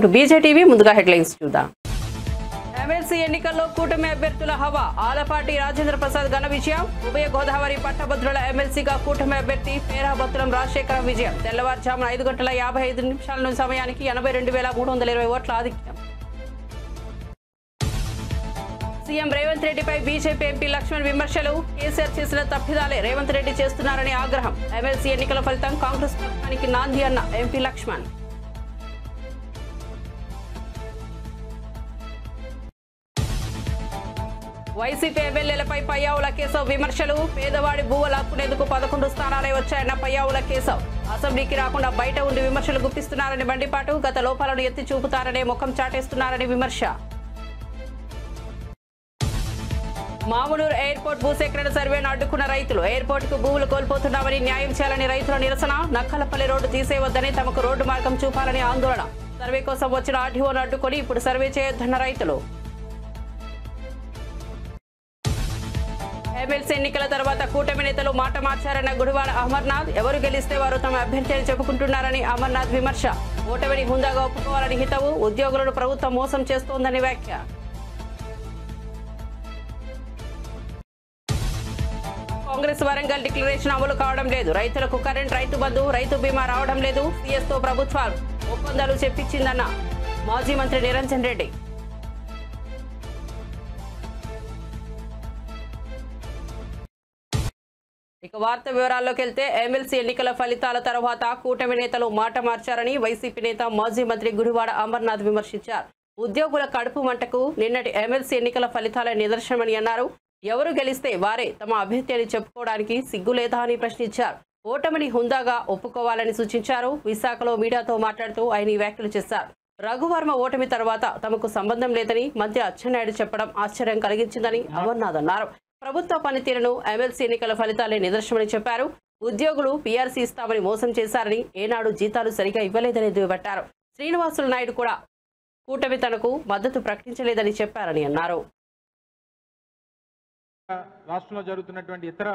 To బీజేటీవీ. ముందుగా headlines చూద్దాం. MLC ఎన్నికల్లో కూటమి అభ్యర్థుల హవా. ఆలపాటి రాజేంద్ర ప్రసాద్ ఘన విజయం. ఉభయ గోదావరి పట్టభద్రుల ఎమ్మెల్సీగా కూటమి అభ్యర్థి పేరాబత్తులం రాజశేఖరం విజయం. తెల్లవారుజామున 5:55 సమయానికి 82,320 ఓట్ల ఆధిక్యం. సీఎం రేవంత్ రెడ్డిపై బీజేపీ ఎంపీ లక్ష్మణ్ విమర్శలు. కేసీఆర్ చేసిన తప్పిదాలే రేవంత్ రెడ్డి చేస్తున్నారని ఆగ్రహం. ఎమ్మెల్సీ ఎన్నికల ఫలితం కాంగ్రెస్ పక్షానికి నాంది అన్న ఎంపీ లక్ష్మణ్. వైసీపీ ఎమ్మెల్యేలపై పయ్యావుల కేశవ్ విమర్శలు. పేదవాడి భూములు లాక్కునేందుకు 11 స్థానాలే వచ్చాయన్న పయ్యావుల కేశవ్. అసెంబ్లీకి రాకుండా బయట ఉండి విమర్శలు గుప్పిస్తున్నారని మండిపాటు. గత లోపాలను ఎత్తి చూపుతారనే ముఖం చాటేస్తున్నారని విమర్శ. మామునూరు ఎయిర్పోర్ట్ భూసేకరణ సర్వేను అడ్డుకున్న రైతులు. ఎయిర్పోర్టుకు భూములు కోల్పోతున్నామని న్యాయం చేయాలని రైతుల నిరసన. నక్కలపల్లి రోడ్డు తీసేవద్దని తమకు రోడ్డు మార్గం చూపాలని ఆందోళన. సర్వే కోసం వచ్చిన ఆర్డీఓను అడ్డుకొని ఇప్పుడు సర్వే చేయొద్దన్న రైతులు. ఎమ్మెల్సీ ఎన్నికల తర్వాత కూటమి నేతలు మాట మార్చారన్న గుడివాడ అమర్నాథ్. ఎవరు గెలిస్తే వారు తమ అభ్యర్థి అని చెప్పుకుంటున్నారని అమర్నాథ్ విమర్శ. ఓటమిని హుందాగా ఒప్పుకోవాలని హితవు. ఉద్యోగులను ప్రభుత్వం మోసం చేస్తోందని వ్యాఖ్య. కాంగ్రెస్ వరంగల్ డిక్లరేషన్ అమలు కావడం లేదు. రైతులకు కరెంట్, రైతు బంధు, రైతు బీమా రావడం లేదు. సీఎస్తో ప్రభుత్వాలు ఒప్పందాలు చెప్పించిందన్న మాజీ మంత్రి నిరంజన్ రెడ్డి. ఇక వార్త వివరాల్లోకి వెళ్తే ఎమ్మెల్సీ ఎన్నికల ఫలితాల తర్వాత కూటమి నేతలు మాట మార్చారని వైసీపీ నేత మాజీ మంత్రి గుడివాడ అమర్నాథ్ విమర్శించారు. ఉద్యోగుల కడుపు మంటకు నిన్నటి ఎమ్మెల్సీ ఎన్నికల ఫలితాల నిదర్శనమని అన్నారు. ఎవరు గెలిస్తే వారే తమ అభ్యర్థి అని చెప్పుకోవడానికి సిగ్గులేదా అని ప్రశ్నించారు. ఓటమిని హుందాగా ఒప్పుకోవాలని సూచించారు. విశాఖలో మీడియాతో మాట్లాడుతూ ఆయన ఈ వ్యాఖ్యలు చేశారు. రఘువర్మ ఓటమి తర్వాత తమకు సంబంధం లేదని మంత్రి అచ్చెన్నాయుడు చెప్పడం ఆశ్చర్యం కలిగించిందని అమర్నాథ్ అన్నారు. ప్రభుత్వ పనితీరును ఎమ్మెల్సీ ఎన్నికల ఫలితాలే నిదర్శనమని చెప్పారు. ఉద్యోగులు పీఆర్సీ ఇస్తామని మోసం చేశారని, ఏనాడు జీతాలు సరిగా ఇవ్వలేదని దుయ్యబట్టారు. శ్రీనివాసులు నాయుడు కూడా కూటమి తనకు మద్దతు ప్రకటించలేదని చెప్పారని అన్నారు. రాష్ట్రంలో జరుగుతున్నటువంటి ఇతర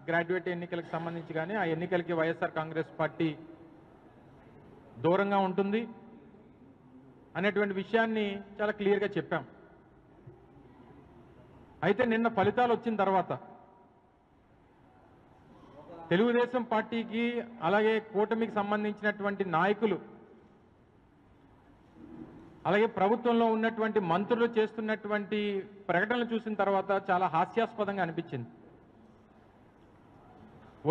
గ్రాడ్యుయేట్ ఎన్నికలకు సంబంధించి కానీ ఆ ఎన్నికలకి వైఎస్ఆర్ కాంగ్రెస్ పార్టీ దూరంగా ఉంటుంది అనేటువంటి విషయాన్ని చాలా క్లియర్గా చెప్పాం. అయితే నిన్న ఫలితాలు వచ్చిన తర్వాత తెలుగుదేశం పార్టీకి అలాగే కూటమికి సంబంధించినటువంటి నాయకులు అలాగే ప్రభుత్వంలో ఉన్నటువంటి మంత్రులు చేస్తున్నటువంటి ప్రకటనలు చూసిన తర్వాత చాలా హాస్యాస్పదంగా అనిపించింది.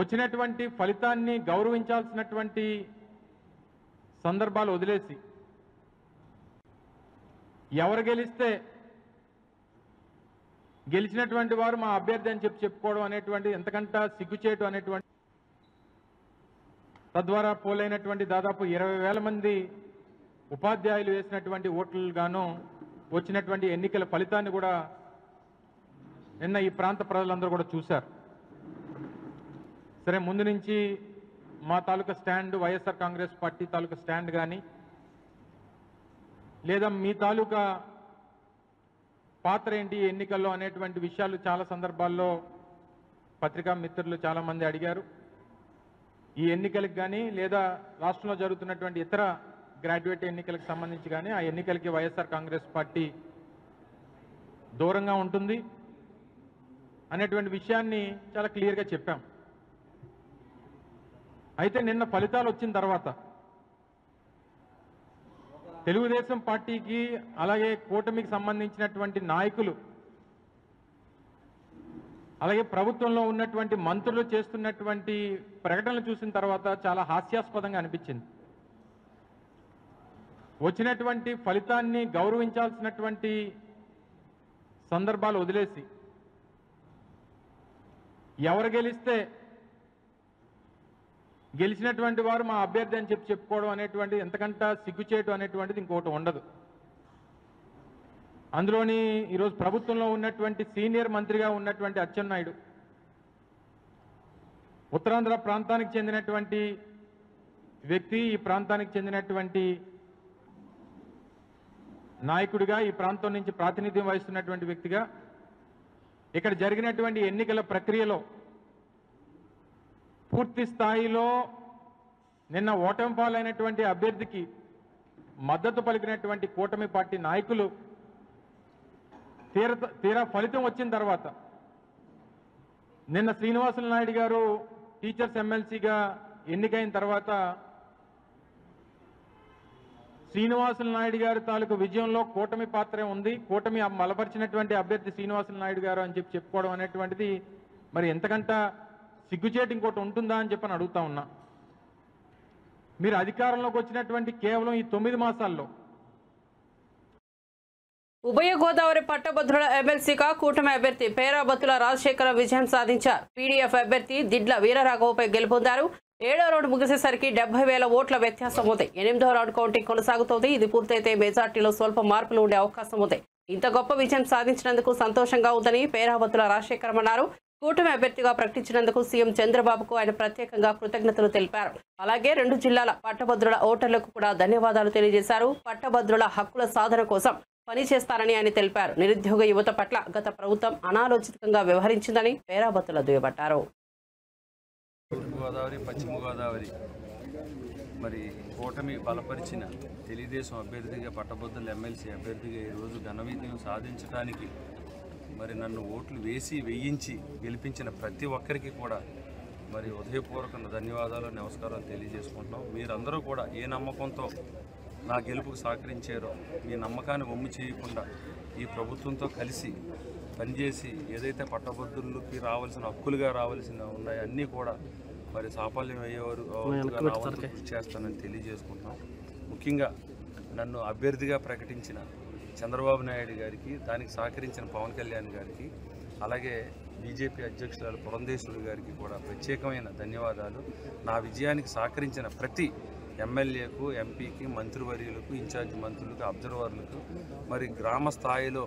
వచ్చినటువంటి ఫలితాన్ని గౌరవించాల్సినటువంటి సందర్భాలు వదిలేసి ఎవరు గెలిస్తే గెలిచినటువంటి వారు మా అభ్యర్థి అని చెప్పుకోవడం అనేటువంటి ఎంతకంటే సిగ్గుచేయటం అనేటువంటి తద్వారా పోలైనటువంటి దాదాపు 20,000 మంది ఉపాధ్యాయులు వేసినటువంటి ఓట్లు గాను వచ్చినటువంటి ఎన్నికల ఫలితాన్ని కూడా నిన్న ఈ ప్రాంత ప్రజలందరూ కూడా చూశారు. సరే, ముందు నుంచి మా తాలూకా స్టాండ్, వైఎస్ఆర్ కాంగ్రెస్ పార్టీ తాలూకా స్టాండ్ కానీ లేదా మీ తాలూకా పాత్ర ఏంటి ఎన్నికల్లో అనేటువంటి విషయాలు చాలా సందర్భాల్లో పత్రికా మిత్రులు చాలామంది అడిగారు. ఈ ఎన్నికలకు కానీ లేదా రాష్ట్రంలో జరుగుతున్నటువంటి ఇతర గ్రాడ్యుయేట్ ఎన్నికలకు సంబంధించి కానీ ఆ ఎన్నికలకి వైఎస్ఆర్ కాంగ్రెస్ పార్టీ దూరంగా ఉంటుంది అనేటువంటి విషయాన్ని చాలా క్లియర్గా చెప్పాం. అయితే నిన్న ఫలితాలు వచ్చిన తర్వాత తెలుగుదేశం పార్టీకి అలాగే కూటమికి సంబంధించినటువంటి నాయకులు అలాగే ప్రభుత్వంలో ఉన్నటువంటి మంత్రులు చేస్తున్నటువంటి ప్రకటనలు చూసిన తర్వాత చాలా హాస్యాస్పదంగా అనిపించింది. వచ్చినటువంటి ఫలితాన్ని గౌరవించాల్సినటువంటి సందర్భాలు వదిలేసి ఎవరు గెలిస్తే గెలిచినటువంటి వారు మా అభ్యర్థి అని చెప్పుకోవడం అనేటువంటి ఎంతకంటే సిగ్గుచేయటం అనేటువంటిది ఇంకోటి ఉండదు. అందులోని ఈరోజు ప్రభుత్వంలో ఉన్నటువంటి సీనియర్ మంత్రిగా ఉన్నటువంటి అచ్చెన్నాయుడు, ఉత్తరాంధ్ర ప్రాంతానికి చెందినటువంటి వ్యక్తి, ఈ ప్రాంతానికి చెందినటువంటి నాయకుడిగా, ఈ ప్రాంతం నుంచి ప్రాతినిధ్యం వహిస్తున్నటువంటి వ్యక్తిగా ఇక్కడ జరిగినటువంటి ఎన్నికల ప్రక్రియలో పూర్తి స్థాయిలో నిన్న ఓటమి పాలైనటువంటి అభ్యర్థికి మద్దతు పలికినటువంటి కూటమి పార్టీ నాయకులు తీరా ఫలితం వచ్చిన తర్వాత నిన్న శ్రీనివాసులు నాయుడు గారు టీచర్స్ ఎమ్మెల్సీగా ఎన్నికైన తర్వాత శ్రీనివాసులు నాయుడు గారి తాలూకు విజయంలో కూటమి పాత్రే ఉంది, కూటమి బలపరిచినటువంటి అభ్యర్థి శ్రీనివాసులు నాయుడు గారు అని చెప్పుకోవడం అనేటువంటిది మరి ఎంతకంట సిగ్గుచేటు ఇంకోటి ఉంటుందా అని చెప్పని అడుగుతా ఉన్నా. మీరు అధికారంలోకి వచ్చినటువంటి కేవలం ఈ 9 మాసాల్లో ఉభయ గోదావరి పట్టభద్రుల ఎమ్మెల్సీగా కూటమి అభ్యర్థి పేరాబత్తుల రాజశేఖర విజయం సాధించారు. పీడీఎఫ్ అభ్యర్థి దిడ్ల వీరరాఘవపై గెలుపొందారు. 7వ రౌండ్ ముగిసేసరికి 70,000 ఓట్ల వ్యత్యాసం ఉంది. 8వ రౌండ్ కౌంటింగ్ కొనసాగుతోంది. ఇది పూర్తయితే మెజార్టీలో స్వల్ప మార్పులు ఉండే అవకాశం ఉంది. ఇంత గొప్ప విజయం సాధించినందుకు సంతోషంగా ఉందని పేరాబత్తుల రాజశేఖరం అన్నారు. కూటమి అభ్యర్థిగా ప్రకటించినందుకు సీఎం చంద్రబాబుకు ఆయన ప్రత్యేకంగా కృతజ్ఞతలు తెలిపారు. అలాగే 2 జిల్లాల పట్టభద్రుల ఓటర్లకు కూడా ధన్యవాదాలు తెలియజేశారు. పట్టభద్రుల హక్కుల సాధన కోసం పనిచేస్తారని ఆయన తెలిపారు. నిరుద్యోగ యువత పట్ల గత ప్రభుత్వం అనాలోచితంగా వ్యవహరించిందని పేరాబత్తుల దుయ్యబట్టారు. గోదావరి పశ్చిమ గోదావరి మరి కూటమి బలపరిచిన తెలుగుదేశం అభ్యర్థిగా పట్టభద్రుల ఎమ్మెల్సీ అభ్యర్థిగా ఈరోజు ఘన విజయం సాధించడానికి మరి నన్ను ఓట్లు వేయించి గెలిపించిన ప్రతి ఒక్కరికి కూడా మరి హృదయపూర్వక ధన్యవాదాలు నమస్కారాలు తెలియజేసుకుంటున్నాం. మీరందరూ కూడా ఏ నమ్మకంతో నా గెలుపుకు సహకరించారో మీ నమ్మకాన్ని వమ్ము చేయకుండా ఈ ప్రభుత్వంతో కలిసి పనిచేసి ఏదైతే పట్టభద్రులకి రావాల్సిన హక్కులుగా రావాల్సిన ఉన్నాయో అన్నీ కూడా మరి సాఫల్యం అయ్యేవారు కృషి చేస్తానని తెలియజేసుకుంటున్నాం. ముఖ్యంగా నన్ను అభ్యర్థిగా ప్రకటించిన చంద్రబాబు నాయుడు గారికి, దానికి సహకరించిన పవన్ కళ్యాణ్ గారికి, అలాగే బీజేపీ అధ్యక్షురాలు పురంధేశ్వరి గారికి కూడా ప్రత్యేకమైన ధన్యవాదాలు. నా విజయానికి సహకరించిన ప్రతి ఎమ్మెల్యేకు, ఎంపీకి, మంత్రివర్యులకు, ఇన్ఛార్జ్ మంత్రులకు, అబ్జర్వర్లకు, మరి గ్రామ స్థాయిలో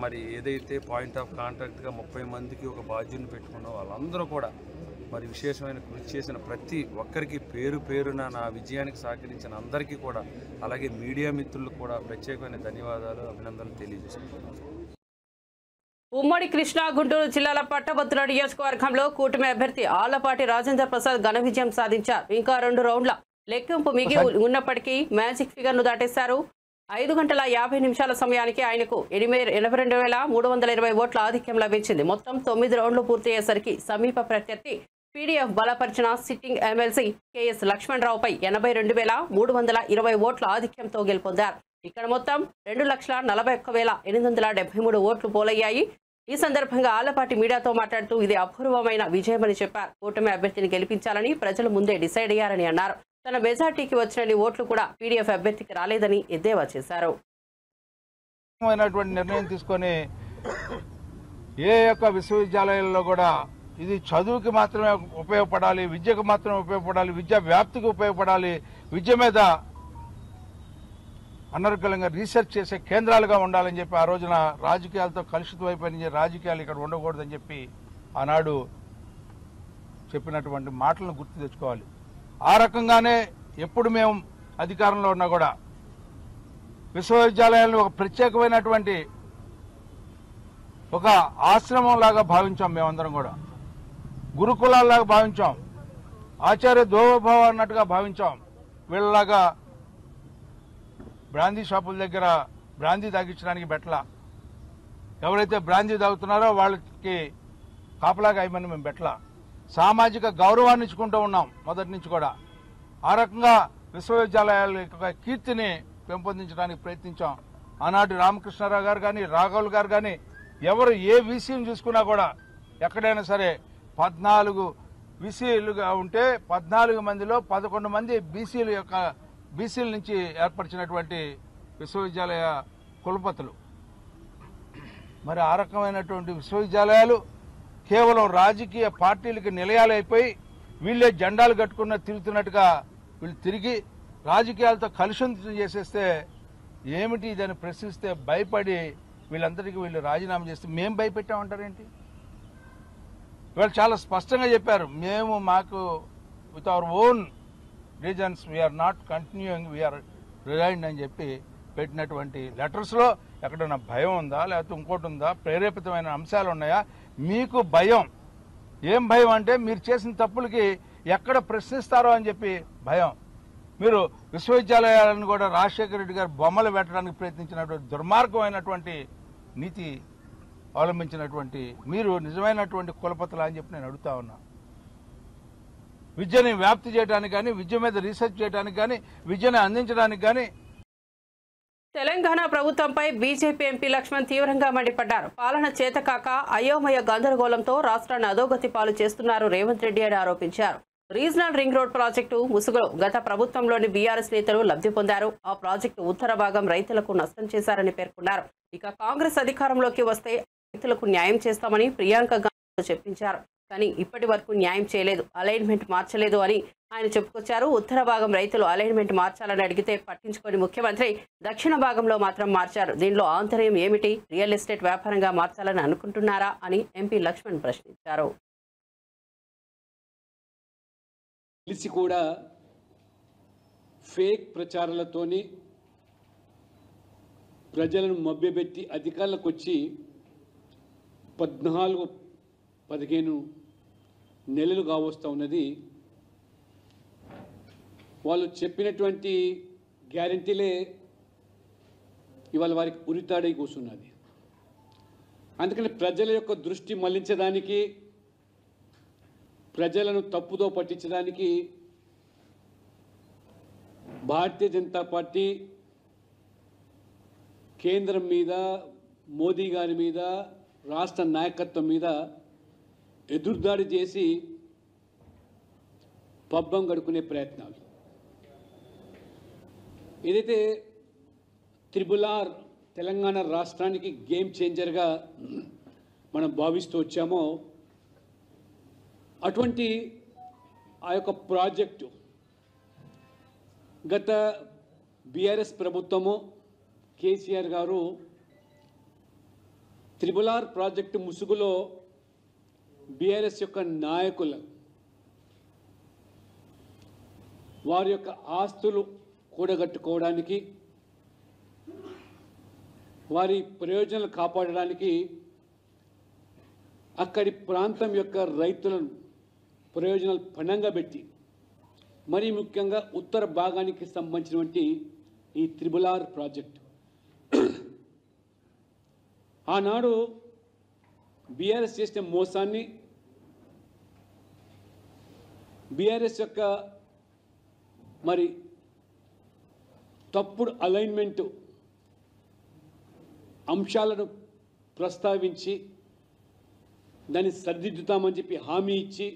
మరి ఏదైతే పాయింట్ ఆఫ్ కాంటాక్ట్గా 30 మందికి ఒక బాధ్యుని పెట్టుకున్న వాళ్ళందరూ కూడా మరి విశేషమైన కృషి చేసిన ప్రతి ఒక్కరికి పేరు పేరున నా విజయానికి సహకరించిన అందరికీ కూడా, అలాగే మీడియా మిత్రులకు కూడా ప్రత్యేకమైన ధన్యవాదాలు, అభినందనలు తెలియజేస్తున్నాను. ఉమ్మడి కృష్ణా, గుంటూరు జిల్లాల పట్టభద్రుల నియోజకవర్గంలో కూటమి అభ్యర్థి ఆళ్లపాటి రాజేంద్ర ప్రసాద్ ఘన విజయం సాధించారు. ఇంకా 2 రౌండ్ల లెక్కింపు మిగిలి ఉన్నప్పటికీ మ్యాజిక్ ఫిగర్ను దాటేశారు. 5 గంటల 50 నిమిషాల సమయానికి ఆయనకు 82,320 ఓట్ల ఆధిక్యం లభించింది. మొత్తం 9 రౌండ్లు పూర్తయ్యేసరికి సమీప ప్రత్యర్థి పీడీఎఫ్ బలపరిచిన సిట్టింగ్ ఎమ్మెల్సీ కేఎస్ లక్ష్మణరావుపై 82,320 ఓట్ల ఆధిక్యంతో గెలుపొందారు. ఇక్కడ మొత్తం 2,41,873 ఓట్లు పోలయ్యాయి. ఈ సందర్భంగా ఆళ్లపాటి మీడియాతో మాట్లాడుతూ ఇది అపూర్వమైన విజయమని చెప్పారు. కూటమి అభ్యర్థిని గెలిపించాలని ప్రజలు ముందే డిసైడ్ అయ్యారని అన్నారు. తన మెజార్టీకి వచ్చిన ఓట్లు కూడా పీడీఎఫ్ అభ్యర్థికి రాలేదని ఎద్దేవా చేశారు. నిర్ణయం తీసుకొని ఏ యొక్క విశ్వవిద్యాలయాల్లో కూడా ఇది చదువుకి మాత్రమే ఉపయోగపడాలి, విద్యకు మాత్రమే ఉపయోగపడాలి, విద్యా వ్యాప్తికి ఉపయోగపడాలి, విద్య మీద అనర్గళంగా రీసెర్చ్ చేసే కేంద్రాలుగా ఉండాలని చెప్పి ఆ రోజున రాజకీయాలతో కలుషితం అయిపోయిన రాజకీయాలు ఇక్కడ ఉండకూడదని చెప్పి ఆనాడు చెప్పినటువంటి మాటలను గుర్తు తెచ్చుకోవాలి. ఆ రకంగానే ఎప్పుడు మేము అధికారంలో ఉన్నా కూడా విశ్వవిద్యాలయాలను ఒక ప్రత్యేకమైనటువంటి ఒక ఆశ్రమం లాగా భావించాం. మేమందరం కూడా గురుకులాల్లాగా భావించాం, ఆచార్య దేవోభవ అన్నట్టుగా భావించాం. వీళ్ళలాగా బ్రాందీ షాపుల దగ్గర బ్రాందీ తాగించడానికి బెట్ల, ఎవరైతే బ్రాందీ తాగుతున్నారో వాళ్ళకి కాపలాగా అయ్యమని మేము బెట్ల, సామాజిక గౌరవాన్ని ఇచ్చుకుంటూ ఉన్నాం మొదటి నుంచి కూడా. ఆ రకంగా విశ్వవిద్యాలయాల యొక్క కీర్తిని పెంపొందించడానికి ప్రయత్నించాం. ఆనాటి రామకృష్ణారావు గారు కానీ, రాఘవులు గారు కానీ, ఎవరు ఏ వీసీని చూసుకున్నా కూడా ఎక్కడైనా సరే 14 వీసీలుగా ఉంటే 14 మందిలో 11 మంది బీసీల నుంచి ఏర్పరిచినటువంటి విశ్వవిద్యాలయ కులపతులు. మరి ఆ రకమైనటువంటి విశ్వవిద్యాలయాలు కేవలం రాజకీయ పార్టీలకి నిలయాలైపోయి వీళ్ళే జెండాలు కట్టుకున్న తిరుగుతున్నట్టుగా వీళ్ళు తిరిగి రాజకీయాలతో కలుషితం చేసేస్తే ఏమిటి ఇదని ప్రశ్నిస్తే భయపడి వీళ్ళందరికీ వీళ్ళు రాజీనామా చేస్తే మేము భయపెట్టామంటారేంటి? వీళ్ళు చాలా స్పష్టంగా చెప్పారు, మేము మాకు with our own reasons we are not continuing, we are resigned అని చెప్పి పెట్టినటువంటి లెటర్స్లో ఎక్కడైనా భయం ఉందా, లేకపోతే ఇంకోటి ఉందా, ప్రేరేపితమైన అంశాలు ఉన్నాయా? మీకు భయం ఏం భయం అంటే మీరు చేసిన తప్పులకి ఎక్కడ ప్రశ్నిస్తారో అని చెప్పి భయం. మీరు విశ్వవిద్యాలయాలను కూడా రాజశేఖర రెడ్డి గారు బొమ్మలు పెట్టడానికి ప్రయత్నించినటువంటి దుర్మార్గమైనటువంటి నీతి అవలంబించినటువంటి మీరు నిజమైనటువంటి కులపతులు అని చెప్పి నేను అడుగుతా ఉన్నా. విద్యని వ్యాప్తి చేయడానికి కానీ, విద్య మీద రీసెర్చ్ చేయడానికి కానీ, విద్యను అందించడానికి కానీ. తెలంగాణ ప్రభుత్వంపై బీజేపీ ఎంపీ లక్ష్మణ్ తీవ్రంగా మండిపడ్డారు. పాలన చేతకాక అయోమయ గందరగోళంతో రాష్ట్రాన్ని అధోగతి పాలు చేస్తున్నారు రేవంత్ రెడ్డి అని ఆరోపించారు. రీజనల్ రింగ్ రోడ్ ప్రాజెక్టు ముసుగులో గత ప్రభుత్వంలోని బీఆర్ఎస్ నేతలు లబ్ధి పొందారు. ఆ ప్రాజెక్టు ఉత్తర భాగం రైతులకు నష్టం చేశారని పేర్కొన్నారు. ఇక కాంగ్రెస్ అధికారంలోకి వస్తే రైతులకు న్యాయం చేస్తామని ప్రియాంక గాంధీ చెప్పించారు. కానీ ఇప్పటి వరకు న్యాయం చేయలేదు, అలైన్మెంట్ మార్చలేదు అని ఆయన చెప్పుకొచ్చారు. ఉత్తర భాగం రైతులు అలైన్మెంట్ మార్చాలని అడిగితే పట్టించుకొని ముఖ్యమంత్రి దక్షిణ భాగంలో మాత్రం మార్చారు. దీనిలో ఆంతర్యం ఏమిటి? రియల్ ఎస్టేట్ వ్యాపారంగా మార్చాలని అనుకుంటున్నారా అని ఎంపీ లక్ష్మణ్ ప్రశ్నించారు. తెలిసి కూడా ఫేక్ ప్రచారాలతోని ప్రజలను మభ్యపెట్టి అధికారులకు వచ్చి 14-15 నెలలు కావస్తూ ఉన్నది. వాళ్ళు చెప్పినటువంటి గ్యారంటీలే ఇవాళ వారికి ఉరితాడై కూర్చున్నది. అందుకని ప్రజల యొక్క దృష్టి మళ్లించడానికి, ప్రజలను తప్పుదో పట్టించడానికి భారతీయ జనతా పార్టీ కేంద్రం మీద, మోదీ గారి మీద, రాష్ట్ర నాయకత్వం మీద ఎదురుదాడి చేసి పబ్బం గడుకునే ప్రయత్నాలు. ఏదైతే త్రిబుల్-ఆర్ తెలంగాణ రాష్ట్రానికి గేమ్ చేంజర్గా మనం భావిస్తూ వచ్చామో, అటువంటి ఆ యొక్క ప్రాజెక్టు గత బీఆర్ఎస్ ప్రభుత్వము కేసీఆర్ గారు త్రిబుల్-ఆర్ ప్రాజెక్టు ముసుగులో బీఆర్ఎస్ యొక్క నాయకుల వారి యొక్క ఆస్తులు కూడగట్టుకోవడానికి, వారి ప్రయోజనాలు కాపాడడానికి అక్కడి ప్రాంతం యొక్క రైతులను ప్రయోజనాలు పణంగా పెట్టి, మరీ ముఖ్యంగా ఉత్తర భాగానికి సంబంధించినటువంటి ఈ త్రిబుల్-ఆర్ ప్రాజెక్టు ఆనాడు బీఆర్ఎస్ చేసిన మోసాన్ని, బీఆర్ఎస్ యొక్క మరి తప్పుడు అలైన్మెంటు అంశాలను ప్రస్తావించి దాన్ని సరిదిద్దుతామని చెప్పి హామీ ఇచ్చి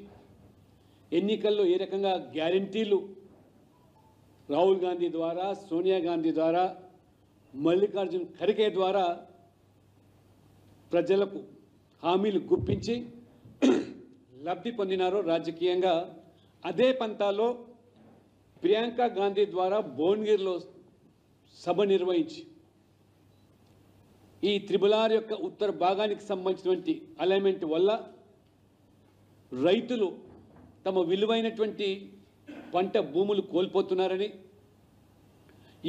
ఎన్నికల్లో ఏ రకంగా గ్యారంటీలు రాహుల్ గాంధీ ద్వారా, సోనియా గాంధీ ద్వారా, మల్లికార్జున్ ఖర్గే ద్వారా ప్రజలకు హామీలు గుప్పించి లబ్ధి పొందినారో రాజకీయంగా, అదే పంతాలో ప్రియాంక గాంధీ ద్వారా భువనగిరిలో సభ నిర్వహించి ఈ త్రిబుల్-ఆర్ యొక్క ఉత్తర భాగానికి సంబంధించినటువంటి అలైన్మెంట్ వల్ల రైతులు తమ విలువైనటువంటి పంట భూములు కోల్పోతున్నారని,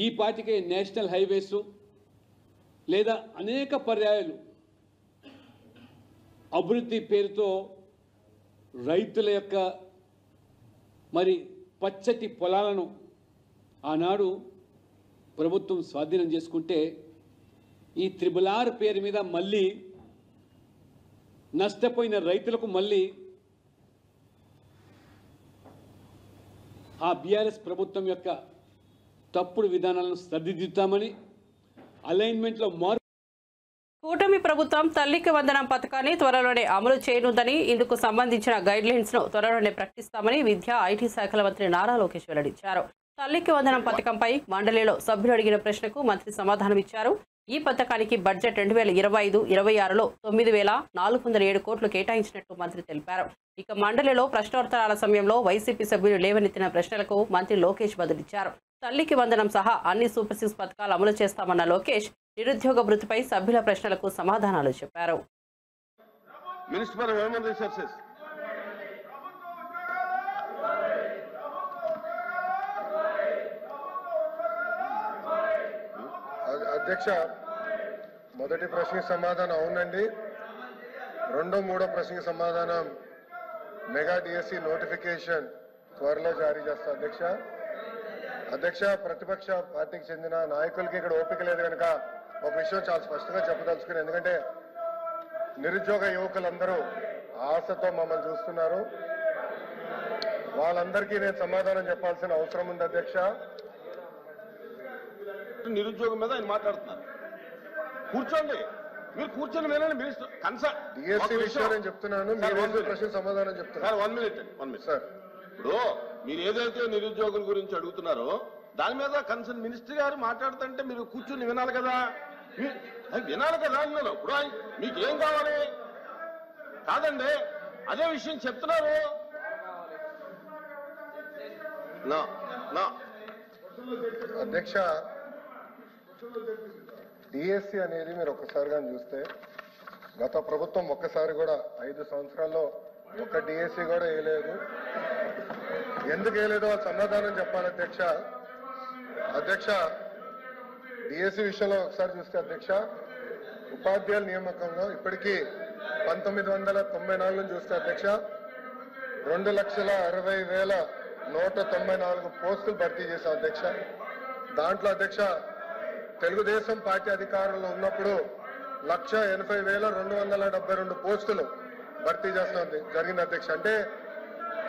ఈ పాటికే నేషనల్ హైవేసు లేదా అనేక పర్యాయాలు అభివృద్ధి పేరుతో రైతుల యొక్క మరి పచ్చటి పొలాలను ఆనాడు ప్రభుత్వం స్వాధీనం చేసుకుంటే, ఈ త్రిబుల్-ఆర్ పేరు మీద మళ్ళీ నష్టపోయిన రైతులకు మళ్ళీ ఆ బీఆర్ఎస్ ప్రభుత్వం యొక్క తప్పుడు విధానాలను సరిదిద్దుతామని, అలైన్మెంట్లో మార్పు. కూటమి ప్రభుత్వం తల్లికి వందనం పథకాన్ని త్వరలోనే అమలు చేయనుందని, ఇందుకు సంబంధించిన గైడ్లైన్స్ ను త్వరలోనే ప్రకటిస్తామని విద్యా ఐటీ శాఖల మంత్రి నారా లోకేష్ వెల్లడించారు. తల్లికి వందనం పథకంపై మండలిలో సభ్యులు అడిగిన ప్రశ్నకు మంత్రి సమాధానమిచ్చారు. ఈ పథకానికి బడ్జెట్ 2025-26లో 9,407 కోట్లు కేటాయించినట్టు మంత్రి తెలిపారు. ఇక మండలిలో ప్రశ్నోత్తరాల సమయంలో వైసీపీ సభ్యులు లేవనెత్తిన ప్రశ్నలకు మంత్రి లోకేష్ బదులిచ్చారు. తల్లికి వందనం సహా అన్ని సూపర్ సిక్స్ పథకాలు అమలు చేస్తామన్న లోకేష్ నిరుద్యోగ వృత్తిపై సభ్యుల ప్రశ్నలకు సమాధానాలు చెప్పారు. అధ్యక్ష, మొదటి ప్రశ్నకి సమాధానం అవునండి. రెండో మూడో ప్రశ్నకి సమాధానం మెగా డిఎస్సి నోటిఫికేషన్ త్వరలో జారీ చేస్తా అధ్యక్ష. అధ్యక్ష, ప్రతిపక్ష పార్టీకి చెందిన నాయకులకి ఇక్కడ ఓపిక లేదు కనుక ఒక విషయం చాలా స్పష్టంగా చెప్పదలుచుకుని, ఎందుకంటే నిరుద్యోగ యువకులందరూ ఆశతో మమ్మల్ని చూస్తున్నారు. వాళ్ళందరికీ నేను సమాధానం చెప్పాల్సిన అవసరం ఉంది అధ్యక్ష. నిరుద్యోగం మీద ఆయన మాట్లాడుతున్నారు. కూర్చోండి, మీరు కూర్చొని వినండి. మినిస్టర్ కన్సర్న్ డిఎస్సీ విషయం నేను చెప్తున్నాను, మీరు ప్రశ్న సమాధానం చెప్తున్నారు. 1 minute సార్. ఇప్పుడు మీరు ఏదైతే నిరుద్యోగుల గురించి అడుగుతున్నారో దాని మీద కన్సర్న్ మినిస్టర్ గారు మాట్లాడుతుంటే మీరు కూర్చొని వినాలి కదా. వినాలి కదా అన్నాను. ఇప్పుడు మీకు ఏం కావాలి? కాదండి, అదే విషయం చెప్తున్నారు. అధ్యక్ష, డిఎస్సీ అనేది మీరు ఒక్కసారిగా చూస్తే గత ప్రభుత్వం ఒక్కసారి కూడా 5 సంవత్సరాల్లో ఒక్క డిఎస్సీ కూడా వేయలేదు. ఎందుకు వేయలేదో వాళ్ళు సమాధానం చెప్పాలి అధ్యక్ష. అధ్యక్ష, డిఎస్సీ విషయంలో ఒకసారి చూస్తే అధ్యక్ష, ఉపాధ్యాయుల నియామకంలో ఇప్పటికీ 1994 చూస్తే అధ్యక్ష 2,60,194 పోస్టులు భర్తీ చేశాం అధ్యక్ష. దాంట్లో అధ్యక్ష తెలుగుదేశం పార్టీ అధికారంలో ఉన్నప్పుడు 1,80,272 పోస్టులు భర్తీ చేస్తాం జరిగింది అధ్యక్ష. అంటే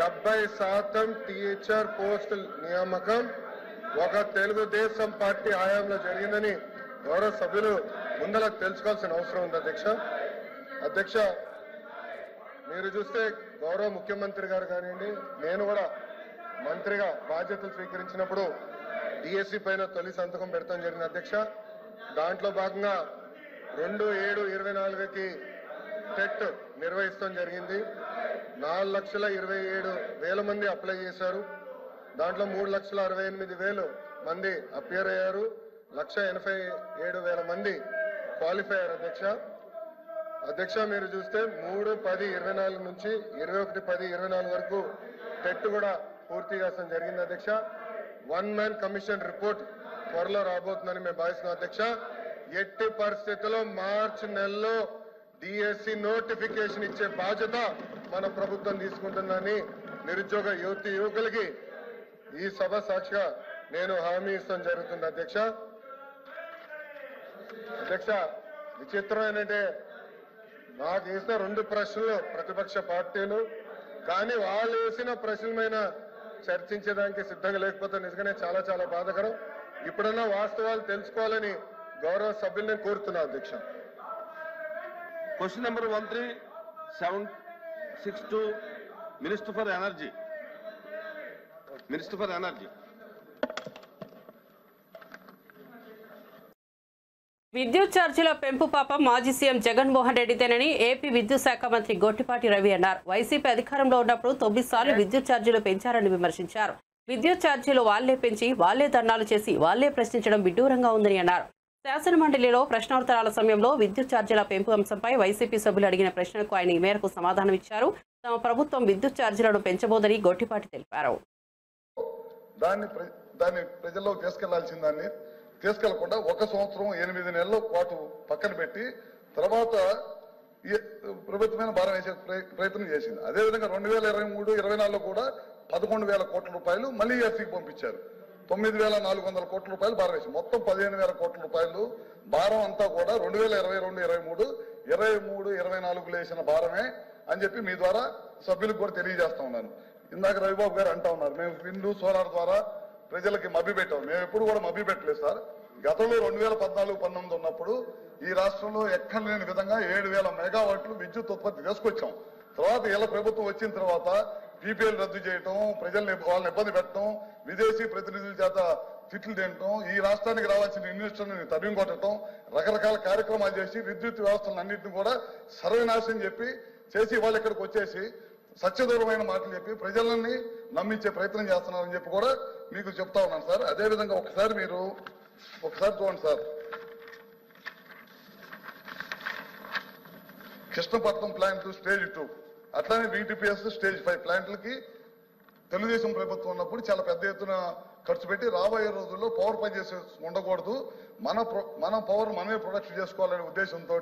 70% టీచర్ పోస్టుల నియామకం ఒక తెలుగుదేశం పార్టీ హయాంలో జరిగిందని గౌరవ సభ్యులు ముందర తెలుసుకోవాల్సిన అవసరం ఉంది అధ్యక్ష. అధ్యక్ష, మీరు చూస్తే గౌరవ ముఖ్యమంత్రి గారు కానివ్వండి, నేను కూడా మంత్రిగా బాధ్యతలు స్వీకరించినప్పుడు డిఎస్సీ పైన తొలి సంతకం పెడతాం జరిగింది అధ్యక్ష. దాంట్లో భాగంగా 2/7/24కి టెట్ నిర్వహిస్తాం జరిగింది. 4,27,000 మంది అప్లై చేశారు. దాంట్లో 3,68,000 మంది అపియర్ అయ్యారు. 1,87,000 మంది క్వాలిఫై అయ్యారు అధ్యక్ష. అధ్యక్ష, మీరు చూస్తే 3/10/24 నుంచి 21/10/24 వరకు టెట్ కూడా పూర్తి చేస్తాం జరిగింది అధ్యక్ష. 1 man కమిషన్ రిపోర్ట్ త్వరలో రాబోతుందని మేము భావిస్తున్నాం అధ్యక్ష. ఎట్టి పరిస్థితుల్లో మార్చి నెలలో డిఎస్సి నోటిఫికేషన్ ఇచ్చే బాధ్యత మన ప్రభుత్వం తీసుకుంటుందని నిరుద్యోగ యువకులకి ఈ సభ సాక్షిగా నేను హామీ ఇస్తాం జరుగుతుంది అధ్యక్ష. అధ్యక్ష, విచిత్రం ఏంటంటే నాకు వేసిన 2 ప్రశ్నలు ప్రతిపక్ష పార్టీలు, కానీ వాళ్ళు వేసిన ప్రశ్నల మీద చర్చించడానికి సిద్ధంగా లేకపోతే నిజంగానే చాలా చాలా బాధాకరం. ఇప్పుడన్నా వాస్తవాలు తెలుసుకోవాలని గౌరవ సభ్యుల్ని కోరుతున్నా అధ్యక్ష. Question number 13762 minister for energy. విద్యుత్ ఛార్జీల పెంపు పాపం మాజీ సీఎం జగన్మోహన్ రెడ్డిదేనని ఏపీ విద్యుత్ శాఖ మంత్రి గొట్టిపాటి రవి అన్నారు. వైసీపీ అధికారంలో ఉన్నప్పుడు 9 సార్లు విద్యుత్ ఛార్జీలు పెంచారని విమర్శించారు. విద్యుత్ ఛార్జీలు వాళ్లే పెంచి వాళ్లే ధర్నాలు చేసి వాళ్లే ప్రశ్నించడం విడ్డూరంగా ఉందని అన్నారు. శాసనమండలిలో ప్రశ్నోత్తరాల సమయంలో విద్యుత్ ఛార్జీల పెంపు అంశంపై వైసీపీ సభ్యులు అడిగిన ప్రశ్నలకు ఆయన ఈ మేరకు సమాధానం ఇచ్చారు. తమ ప్రభుత్వం విద్యుత్ ఛార్జీలను పెంచబోదని గొట్టిపాటి తెలిపారు. దాన్ని ప్రజల్లో తీసుకెళ్లాల్సిన దాన్ని తీసుకెళ్లకుండా 1 సంవత్సరం 8 నెలల పాటు పక్కన పెట్టి తర్వాత ప్రభుత్వమైన భారం వేసే ప్రయత్నం చేసింది. అదేవిధంగా 2023-24 కూడా 11,000 కోట్ల రూపాయలు మళ్ళీ ఎస్సీకి పంపించారు. 9,400 కోట్ల రూపాయలు భారం వేసి మొత్తం 15,000 కోట్ల రూపాయలు భారం అంతా కూడా 2022-23 వేసిన భారమే అని చెప్పి మీ ద్వారా సభ్యులకు కూడా తెలియజేస్తా ఉన్నాను. ఇందాక రవిబాబు గారు అంటా ఉన్నారు మేము విండు సోలార్ ద్వారా ప్రజలకి మభ్య పెట్టాం. మేము ఎప్పుడు కూడా మభ్య పెట్టలేదు సార్. గతంలో 2014-19 ఉన్నప్పుడు ఈ రాష్ట్రంలో ఎక్కడ లేని విధంగా 7,000 మెగావాట్లు విద్యుత్ ఉత్పత్తి తీసుకొచ్చాం. తర్వాత ఇలా ప్రభుత్వం వచ్చిన తర్వాత పీపీఎల్ రద్దు చేయటం, వాళ్ళని ఇబ్బంది పెట్టడం, విదేశీ ప్రతినిధుల చేత తిట్లు తినటం, ఈ రాష్ట్రానికి రావాల్సిన ఇన్వెస్టర్ని తరిమి కొట్టడం, రకరకాల కార్యక్రమాలు చేసి విద్యుత్ వ్యవస్థలన్నింటినీ కూడా సర్వనాశనం చేసి వాళ్ళు ఇక్కడికి వచ్చేసి సత్యదూరమైన మాటలు చెప్పి ప్రజలని నమ్మించే ప్రయత్నం చేస్తున్నారని చెప్పి కూడా మీకు చెప్తా ఉన్నాను సార్. అదేవిధంగా ఒకసారి చూడండి సార్, కృష్ణపట్నం ప్లాంట్ స్టేజ్ 2 అట్లానే వీటీపీఎస్ స్టేజ్ 5 ప్లాంట్లకి తెలుగుదేశం ప్రభుత్వం ఉన్నప్పుడు చాలా పెద్ద ఎత్తున ఖర్చు పెట్టి రాబోయే రోజుల్లో పవర్ పనిచేసి ఉండకూడదు, మన పవర్ మనమే ప్రొడక్షన్ చేసుకోవాలనే ఉద్దేశంతో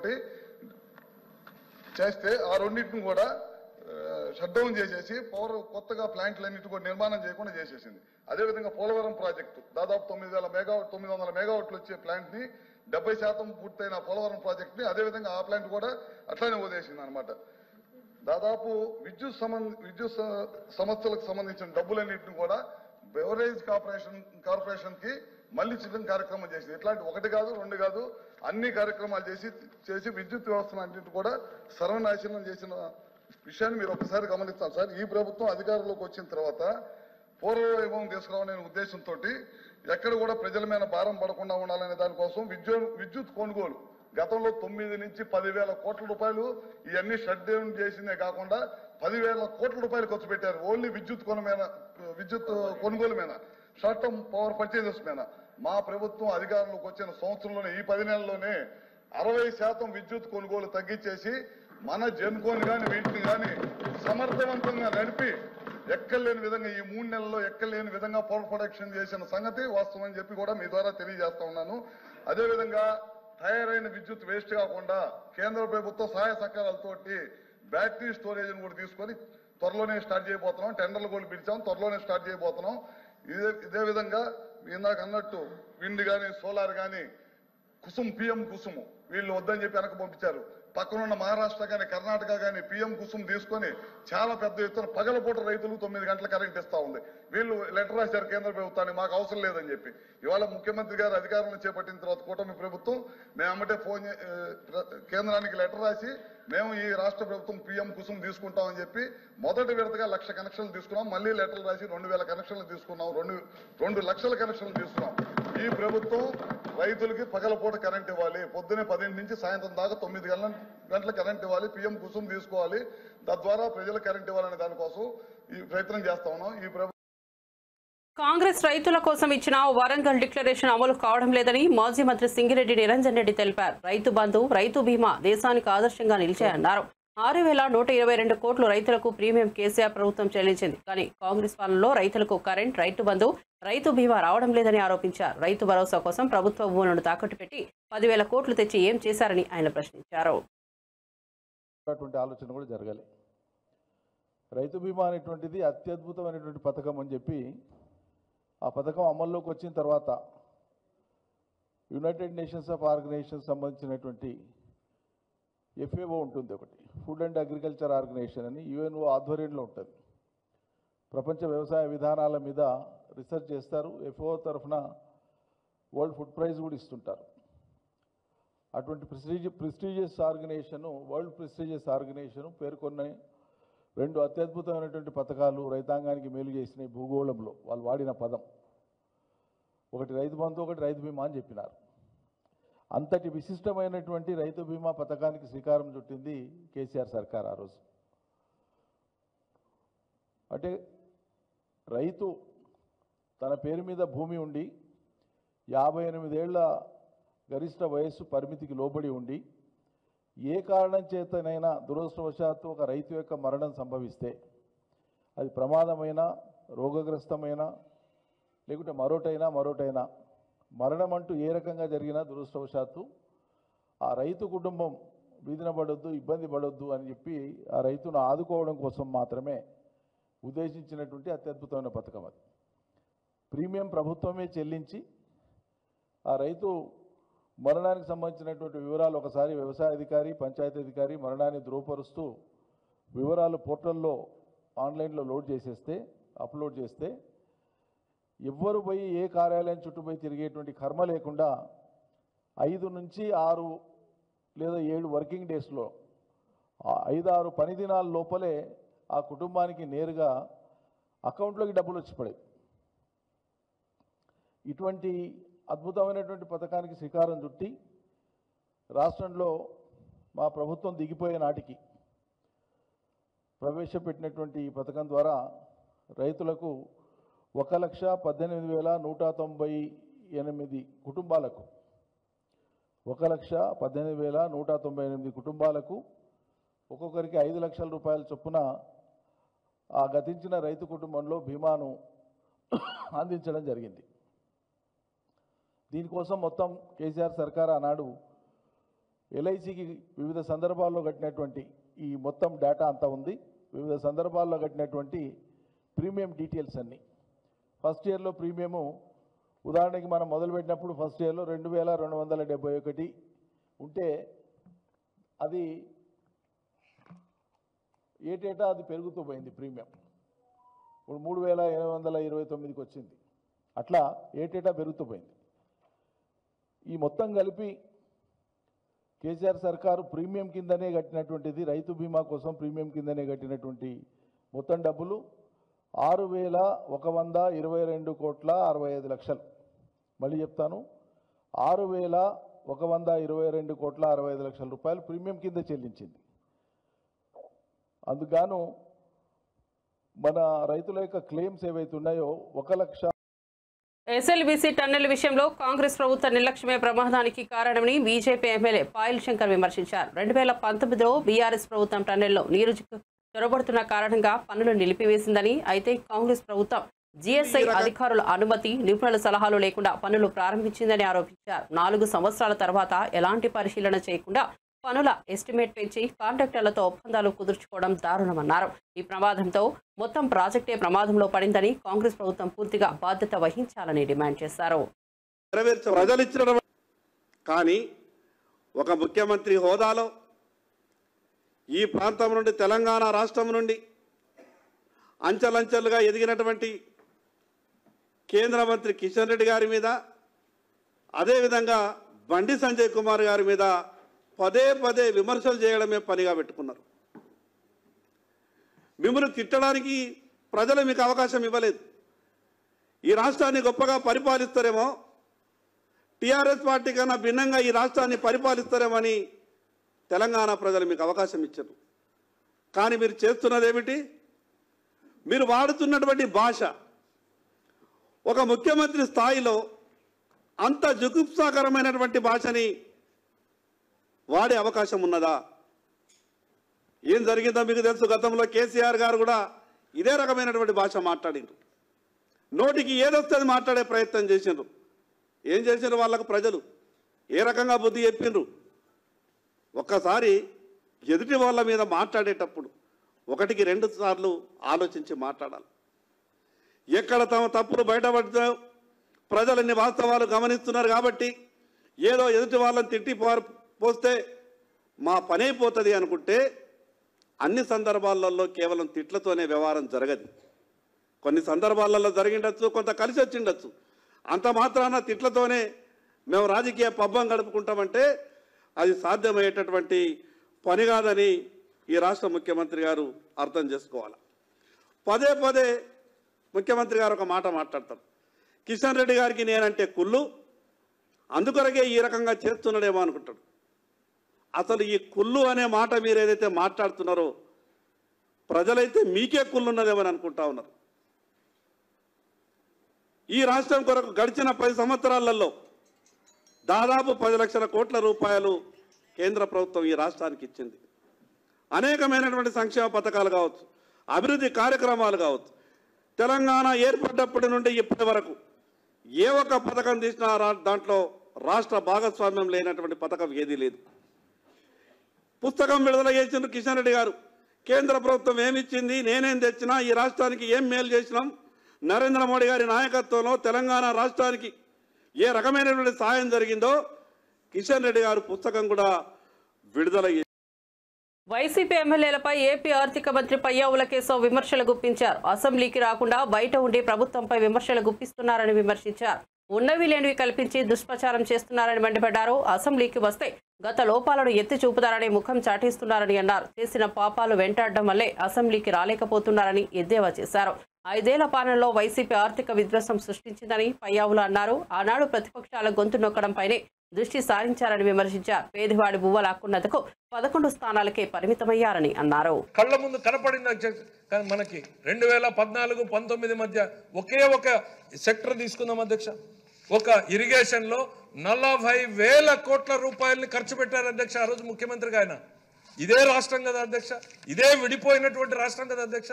చేస్తే ఆ రెండింటిని కూడా షట్ డౌన్ చేసేసి కొత్తగా ప్లాంట్లన్నిటి కూడా నిర్మాణం చేయకుండా చేసేసింది. అదేవిధంగా పోలవరం ప్రాజెక్టు దాదాపు 900 మెగావాట్లు వచ్చే ప్లాంట్ ని 70% పూర్తయిన పోలవరం ప్రాజెక్ట్ ని అదేవిధంగా ఆ ప్లాంట్ కూడా అట్లానే వదిలేసింది అనమాట. దాదాపు విద్యుత్ సంస్థలకు సంబంధించిన డబ్బులన్నింటిని కూడా బెవరేజ్ కార్పొరేషన్ కి మళ్ళీ చిన్న కార్యక్రమం చేసింది. ఇట్లాంటి 1 కాదు 2 కాదు అన్ని కార్యక్రమాలు చేసి విద్యుత్ వ్యవస్థను అన్నింటి కూడా సర్వనాశనం చేసిన విషయాన్ని మీరు ఒకసారి గమనిస్తాం సార్. ఈ ప్రభుత్వం అధికారంలోకి వచ్చిన తర్వాత పూర్వవైభవం తీసుకురావాలనే ఉద్దేశంతో ఎక్కడ కూడా ప్రజల మీద భారం పడకుండా ఉండాలనే దానికోసం విద్యుత్ కొనుగోలు గతంలో 9 నుంచి 10,000 కోట్ల రూపాయలు ఇవన్నీ షట్ డౌన్ చేసిందే కాకుండా 10,000 కోట్ల రూపాయలు ఖర్చు పెట్టారు ఓన్లీ విద్యుత్ కొనుగోలు మీద, షార్ట్ టర్మ్ పవర్ పర్చేజెస్ మీద. మా ప్రభుత్వం అధికారంలోకి వచ్చిన సంవత్సరంలోనే ఈ 10 నెలల్లోనే 60% విద్యుత్ కొనుగోలు తగ్గించేసి మన జెన్కోని కానీ వీటిని కానీ సమర్థవంతంగా నడిపి ఎక్కలేని విధంగా ఈ 3 నెలల్లో ఎక్కలేని విధంగా పవర్ ప్రొడక్షన్ చేసిన సంగతి వాస్తవం అని చెప్పి కూడా మీ ద్వారా తెలియజేస్తా ఉన్నాను. అదేవిధంగా తయారైన విద్యుత్ వేస్ట్ కాకుండా కేంద్ర ప్రభుత్వ సహాయ సహకారాలతోటి బ్యాటరీ స్టోరేజ్ కూడా తీసుకొని త్వరలోనే స్టార్ట్ చేయబోతున్నాం. టెండర్లు కూడా పిలిచాం, త్వరలోనే స్టార్ట్ చేయబోతున్నాం. ఇదే విధంగా ఇందాక అన్నట్టు విండ్ కానీ సోలార్ కానీ పిఎం కుసుమ్ వీళ్ళు వద్దని చెప్పి వెనక పంపించారు. పక్కనున్న మహారాష్ట్ర కానీ కర్ణాటక కానీ పిఎం కుసుమ్ తీసుకొని చాలా పెద్ద ఎత్తున పగలపూట రైతులు 9 గంటల కరెంట్ ఇస్తా ఉంది. వీళ్ళు లెటర్ రాశారు కేంద్ర ప్రభుత్వానికి మాకు అవసరం లేదని చెప్పి. ఇవాళ ముఖ్యమంత్రి గారు అధికారంలో చేపట్టిన తర్వాత కూటమి ప్రభుత్వం మేము అమ్మటే కేంద్రానికి లెటర్ రాసి మేము ఈ రాష్ట్ర ప్రభుత్వం పిఎం కుసుమ్ తీసుకుంటామని చెప్పి మొదటి విడతగా 1,00,000 కనెక్షన్లు తీసుకున్నాం. మళ్ళీ లెటర్లు రాసి 2,000 కనెక్షన్లు తీసుకున్నాం. 2 లక్షల కనెక్షన్లు తీసుకున్నాం. ఈ ప్రభుత్వం రైతులకి పగలపూట కరెంట్ ఇవ్వాలి, పొద్దునే 10 నుంచి సాయంత్రం దాకా 9 గంటల కరెంట్ ఇవ్వాలి, పిఎం కుసుమ్ తీసుకోవాలి, తద్వారా ప్రజలకు కరెంట్ ఇవ్వాలనే దానికోసం ఈ ప్రయత్నం చేస్తా ఉన్నాం. ఈ కాంగ్రెస్ రైతుల కోసం ఇచ్చిన వరంగల్ డిక్లరేషన్ అమలు కావడం లేదని మాజీ మంత్రి సింగిరెడ్డి నిరంజన్ రెడ్డి తెలిపారు. రైతు బంధు, రైతు బీమా దేశానికి ఆదర్శంగా నిలిచాయన్నారు. 6,122 కోట్లు రైతులకు ప్రీమియం కేసీఆర్ ప్రభుత్వం చెల్లించింది. కానీ కాంగ్రెస్ పాలనలో రైతులకు కరెంట్, రైతు బంధు, రైతు బీమా రావడం లేదని ఆరోపించారు. రైతు భరోసా కోసం ప్రభుత్వ భూములను తాకట్టు పెట్టి 10,000 కోట్లు తెచ్చి ఏం చేశారని ఆయన ప్రశ్నించారు. ఆలోచన కూడా జరగాలి. రైతు బీమా అనేటువంటిది అత్యద్భుతమైనటువంటి పథకం అని చెప్పి ఆ పథకం అమల్లోకి వచ్చిన తర్వాత యునైటెడ్ నేషన్స్ ఆఫ్ ఆర్గనైజేషన్ సంబంధించినటువంటి FAO ఉంటుంది, ఒకటి ఫుడ్ అండ్ అగ్రికల్చర్ ఆర్గనైజేషన్ అని UNO ఆధ్వర్యంలో ఉంటుంది. ప్రపంచ వ్యవసాయ విధానాల మీద రీసెర్చ్ చేస్తారు. FAO తరఫున వరల్డ్ ఫుడ్ ప్రైజ్ కూడా ఇస్తుంటారు. అటువంటి prestigious organisation, world prestigious organisation పేర్కొన్న 2 అత్యద్భుతమైనటువంటి పథకాలు రైతాంగానికి మేలు చేసినాయి. భూగోళంలో వాళ్ళు వాడిన పదం ఒకటి రైతు బంధు, ఒకటి రైతు బీమా అని చెప్పినారు. అంతటి విశిష్టమైనటువంటి రైతు బీమా పథకానికి శ్రీకారం చుట్టింది కేసీఆర్ సర్కార్ ఆ రోజు. అంటే రైతు తన పేరు మీద భూమి ఉండి 58 ఏళ్ల గరిష్ట వయస్సు పరిమితికి లోబడి ఉండి ఏ కారణం చేతనైనా దురదృష్టవశాత్తు ఒక రైతు యొక్క మరణం సంభవిస్తే, అది ప్రమాదమైన, రోగగ్రస్తమైన, లేకుంటే మరోటైనా మరణం అంటూ ఏ రకంగా జరిగినా దురదృష్టవశాత్తు ఆ రైతు కుటుంబం వీధిన పడొద్దు, ఇబ్బంది పడొద్దు అని చెప్పి ఆ రైతును ఆదుకోవడం కోసం మాత్రమే ఉద్దేశించినటువంటి అత్యద్భుతమైన పథకం అది. ప్రీమియం ప్రభుత్వమే చెల్లించి ఆ రైతు మరణానికి సంబంధించినటువంటి వివరాలు ఒకసారి వ్యవసాయ అధికారి, పంచాయతీ అధికారి మరణాన్ని ధృవపరుస్తూ వివరాలు పోర్టల్లో ఆన్లైన్లో అప్లోడ్ చేస్తే ఎవ్వరు పోయి ఏ కార్యాలయం చుట్టూ పోయి తిరిగేటువంటి కర్మ లేకుండా 5 నుంచి 6 లేదా 7 వర్కింగ్ డేస్లో 5-6 పని దినాల లోపలే ఆ కుటుంబానికి నేరుగా అకౌంట్లోకి డబ్బులు వచ్చి పడేవి. ఇటువంటి అద్భుతమైనటువంటి పథకానికి శ్రీకారం చుట్టి రాష్ట్రంలో మా ప్రభుత్వం దిగిపోయే నాటికి ప్రవేశపెట్టినటువంటి ఈ పథకం ద్వారా రైతులకు 1,18,198 కుటుంబాలకు 1,18,198 కుటుంబాలకు ఒక్కొక్కరికి 5 లక్షల రూపాయల చొప్పున ఆ గతించిన రైతు కుటుంబంలో బీమాను అందించడం జరిగింది. దీనికోసం మొత్తం కేసీఆర్ సర్కార్ ఆనాడు LICకి వివిధ సందర్భాల్లో కట్టినటువంటి ఈ మొత్తం డేటా అంతా ఉంది. వివిధ సందర్భాల్లో కట్టినటువంటి ప్రీమియం డీటెయిల్స్ అన్నీ. ఫస్ట్ ఇయర్లో ప్రీమియము ఉదాహరణకి మనం మొదలుపెట్టినప్పుడు ఫస్ట్ ఇయర్లో 2271 ఉంటే అది ఏటేటా అది పెరుగుతూ పోయింది ప్రీమియం. ఇప్పుడు 3829కి వచ్చింది. అట్లా ఏటేటా పెరుగుతూ పోయింది. ఈ మొత్తం కలిపి కేసీఆర్ సర్కారు ప్రీమియం కిందనే కట్టినటువంటిది, రైతు బీమా కోసం ప్రీమియం కిందనే కట్టినటువంటి మొత్తం డబ్బులు 6122,65,00,000. మళ్ళీ చెప్తాను, 6122,65,00,000 రూపాయలు ప్రీమియం కింద చెల్లించింది. అందుకు మన రైతుల యొక్క క్లెయిమ్స్ ఏవైతే ఉన్నాయో 1,00,000. ఎస్ఎల్బీసీ టన్నెల్ విషయంలో కాంగ్రెస్ ప్రభుత్వ నిర్లక్ష్యమే ప్రమాదానికి కారణమని బీజేపీ ఎమ్మెల్యే పాయల్ శంకర్ విమర్శించారు. 2019లో బీఆర్ఎస్ ప్రభుత్వం టన్నెల్లో నీరు చొరబడుతున్న కారణంగా పనులు నిలిపివేసిందని, అయితే కాంగ్రెస్ ప్రభుత్వం జీఎస్ఐ అధికారుల అనుమతి, నిపుణుల సలహాలు లేకుండా పనులు ప్రారంభించిందని ఆరోపించారు. 4 సంవత్సరాల తర్వాత ఎలాంటి పరిశీలన చేయకుండా పనుల ఎస్టిమేట్ పెంచి కాంట్రాక్టర్లతో ఒప్పందాలు కుదుర్చుకోవడం దారుణమన్నారు. ఈ ప్రమాదంతో మొత్తం ప్రాజెక్టే ప్రమాదంలో పడిందని, కాంగ్రెస్ ప్రభుత్వం పూర్తిగా బాధ్యత వహించాలని డిమాండ్ చేశారు. ప్రజలు ఇచ్చిన కానీ ఒక ముఖ్యమంత్రి హోదాలో ఈ ప్రాంతం నుండి, తెలంగాణ రాష్ట్రం నుండి అంచెలంచెలుగా ఎదిగినటువంటి కేంద్ర మంత్రి కిషన్ రెడ్డి గారి మీద, అదేవిధంగా బండి సంజయ్ కుమార్ గారి మీద పదే పదే విమర్శలు చేయడమే పనిగా పెట్టుకున్నారు. మిమ్మల్ని తిట్టడానికి ప్రజలు మీకు అవకాశం ఇవ్వలేదు. ఈ రాష్ట్రాన్ని గొప్పగా పరిపాలిస్తారేమో, టీఆర్ఎస్ పార్టీ కన్నా భిన్నంగా ఈ రాష్ట్రాన్ని పరిపాలిస్తారేమో అని తెలంగాణ ప్రజలు మీకు అవకాశం ఇచ్చారు. కానీ మీరు చేస్తున్నది ఏమిటి? మీరు వాడుతున్నటువంటి భాష ఒక ముఖ్యమంత్రి స్థాయిలో అంత జుగుప్సాకరమైనటువంటి భాషని వాడే అవకాశం ఉన్నదా? ఏం జరిగిందో మీకు తెలుసు. గతంలో కేసీఆర్ గారు కూడా ఇదే రకమైనటువంటి భాష మాట్లాడిండ్రు. నోటికి ఏదొస్తుంది మాట్లాడే ప్రయత్నం చేసిండ్రు. ఏం చేసిండ్రు? వాళ్ళకు ప్రజలు ఏ రకంగా బుద్ధి చెప్పిండ్రు? ఒక్కసారి ఎదుటి వాళ్ళ మీద మాట్లాడేటప్పుడు 1కి 2 సార్లు ఆలోచించి మాట్లాడాలి. ఎక్కడ తమ తప్పులు బయటపడ్డాయో ప్రజలన్ని వాస్తవాలు గమనిస్తున్నారు కాబట్టి ఏదో ఎదుటి వాళ్ళని తిట్టి పోస్తే మా పని అయిపోతుంది అనుకుంటే అన్ని సందర్భాలలో కేవలం తిట్లతోనే వ్యవహారం జరగదు. కొన్ని సందర్భాలలో జరిగిండొచ్చు, కొంత కలిసి వచ్చిండొచ్చు. అంత మాత్రాన తిట్లతోనే మేము రాజకీయ పబ్బం గడుపుకుంటామంటే అది సాధ్యమయ్యేటటువంటి పని కాదని ఈ రాష్ట్ర ముఖ్యమంత్రి గారు అర్థం చేసుకోవాలి. పదే పదే ముఖ్యమంత్రి గారు ఒక మాట మాట్లాడతారు. కిషన్ రెడ్డి గారికి నేనంటే కుళ్ళు, అందుకొరకే ఈ రకంగా చేస్తున్నాడేమో అనుకుంటాడు. అసలు ఈ కుళ్ళు అనే మాట మీరు ఏదైతే మాట్లాడుతున్నారో ప్రజలైతే మీకే కుళ్ళు ఉన్నదేమని అనుకుంటా ఉన్నారు. ఈ రాష్ట్రం కొరకు గడిచిన 10 సంవత్సరాలలో దాదాపు 10 లక్షల కోట్ల రూపాయలు కేంద్ర ప్రభుత్వం ఈ రాష్ట్రానికి ఇచ్చింది. అనేకమైనటువంటి సంక్షేమ పథకాలు కావచ్చు, అభివృద్ధి కార్యక్రమాలు కావచ్చు. తెలంగాణ ఏర్పడ్డప్పటి నుండి ఇప్పటి వరకు ఏ ఒక్క పథకం తీసినా దాంట్లో రాష్ట్ర భాగస్వామ్యం లేనటువంటి పథకం ఏదీ లేదు. పుస్తకం విడుదల చేసిన కిషన్ రెడ్డి గారు కేంద్ర ప్రభుత్వం ఏమిచ్చింది, నేనేం తెచ్చినా, ఈ రాష్ట్రానికి ఏం మేలు చేసినాం, నరేంద్ర మోడీ గారి నాయకత్వంలో తెలంగాణ రాష్ట్రానికి ఏ రకమైనటువంటి సాయం జరిగిందో కిషన్ రెడ్డి గారు పుస్తకం కూడా విడుదల. వైసీపీ ఎమ్మెల్యేలపై ఏపీ ఆర్థిక మంత్రి పయ్యావుల కేశవ్ విమర్శలు గుప్పించారు. అసెంబ్లీకి రాకుండా బయట ఉండి ప్రభుత్వంపై విమర్శలు గుప్పిస్తున్నారని విమర్శించారు. ఉన్నవి లేనివి కల్పించి దుష్ప్రచారం చేస్తున్నారని మండిపడ్డారు. అసెంబ్లీకి వస్తే గత లోపాలను ఎత్తి చూపుతారని ముఖం చాటిస్తున్నారని అన్నారు. చేసిన పాపాలు వెంటాడడం వల్లే అసెంబ్లీకి రాలేకపోతున్నారని ఎద్దేవా చేశారు. 5 ఏళ్ల పాలనలో వైసీపీ ఆర్థిక విధ్వంసం సృష్టించిందని పయ్యావులు అన్నారు. ఆనాడు ప్రతిపక్షాల గొంతు నొక్కడంపైనే దృష్టి సారించారని విమర్శించారు. పేదవాడి బువ్వ లాక్కున్నందుకు 11 స్థానాలకే పరిమితమయ్యారని అన్నారు. కళ్ళ ముందు కనపడింది. మనకి 2014-19 మధ్య ఒకే ఒక సెక్టర్ తీసుకుందాం అధ్యక్ష. ఒక ఇరిగేషన్ లో 40,000 కోట్ల రూపాయలని ఖర్చు పెట్టారు అధ్యక్ష ఆ రోజు ముఖ్యమంత్రిగా ఆయన. ఇదే రాష్ట్రం కదా అధ్యక్ష, ఇదే విడిపోయినటువంటి రాష్ట్రం కదా అధ్యక్ష.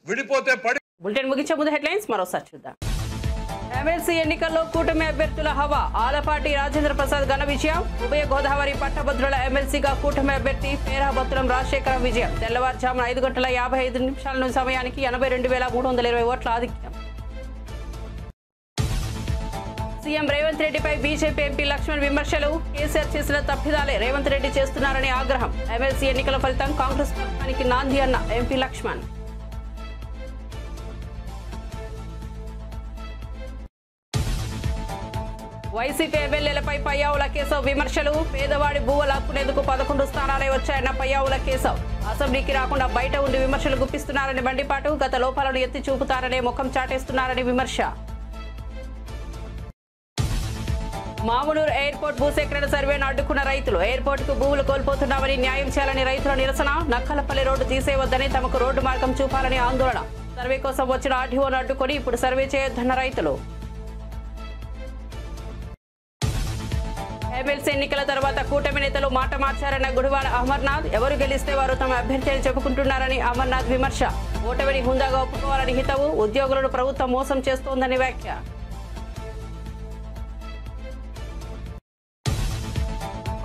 విడిపోతే పడి. బులెటిన్ ముగించే ముందు హెడ్లైన్స్ మరోసారి చూద్దాం. ఎమ్మెల్సీ ఎన్నికల్లో కూటమి అభ్యర్థుల హవా. ఆలపాటి రాజేంద్ర ప్రసాద్ ఘన విజయం. ఉభయ గోదావరి పట్టభద్రుల ఎమ్మెల్సీగా కూటమి అభ్యర్థి పేరాబత్తులం రాజశేఖరం విజయం. తెల్లవారుజామున 5:55 సమయానికి 82,320 ఓట్ల ఆధిక్యం. సీఎం రేవంత్ రెడ్డిపై బీజేపీ ఎంపీ లక్ష్మణ్ విమర్శలు. కేసీఆర్ చేసిన తప్పిదాలే రేవంత్ రెడ్డి చేస్తున్నారని ఆగ్రహం. ఎమ్మెల్సీ ఎన్నికల ఫలితం కాంగ్రెస్ పక్షానికి నాంది అన్న ఎంపీ లక్ష్మణ్. వైసీపీ ఎమ్మెల్యేలపై పయ్యావుల కేశవ్ విమర్శలు. పేదవాడి భూవ లాక్కునేందుకు 11 స్థానాలే వచ్చాయన్న పయ్యావుల కేశవ్. అసెంబ్లీకి రాకుండా బయట ఉండి విమర్శలు గుప్పిస్తున్నారని మండిపాటు. గత లోపాలను ఎత్తి చూపుతారనే ముఖం చాటేస్తున్నారని విమర్శ. మామునూరు ఎయిర్పోర్ట్ భూసేకరణ సర్వేను అడ్డుకున్న రైతులు. ఎయిర్పోర్టుకు భూములు కోల్పోతున్నామని న్యాయం చేయాలని రైతుల నిరసన. నక్కలపల్లి రోడ్డు తీసేవద్దని, తమకు రోడ్డు మార్గం చూపాలని ఆందోళన. సర్వే కోసం వచ్చిన ఆర్డీఓను అడ్డుకొని ఇప్పుడు సర్వే చేయొద్దన్న రైతులు. ఎమ్మెల్సీ ఎన్నికల తర్వాత కూటమి నేతలు మాట మార్చారన్న గుడివాడ అమర్నాథ్. ఎవరు గెలిస్తే వారు తమ అభ్యర్థి అని చెప్పుకుంటున్నారని అమర్నాథ్ విమర్శ. ఓటమిని హుందాగా ఒప్పుకోవాలని హితవు. ఉద్యోగులను ప్రభుత్వం మోసం చేస్తోందని వ్యాఖ్య.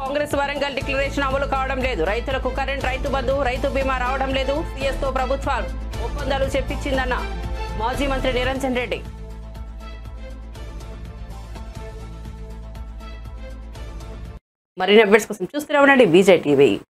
కాంగ్రెస్ వరంగల్ డిక్లరేషన్ అమలు కావడం లేదు. రైతులకు కరెంట్, రైతు బంధు, రైతు బీమా రావడం లేదు. సీఎస్తో ప్రభుత్వాలు ఒప్పందాలు చెప్పించిందన్న మాజీ మంత్రి నిరంజన్ రెడ్డి. మరిన్ని అప్డేట్స్ కోసం చూస్తూనే ఉండండి బీజే టీవీ.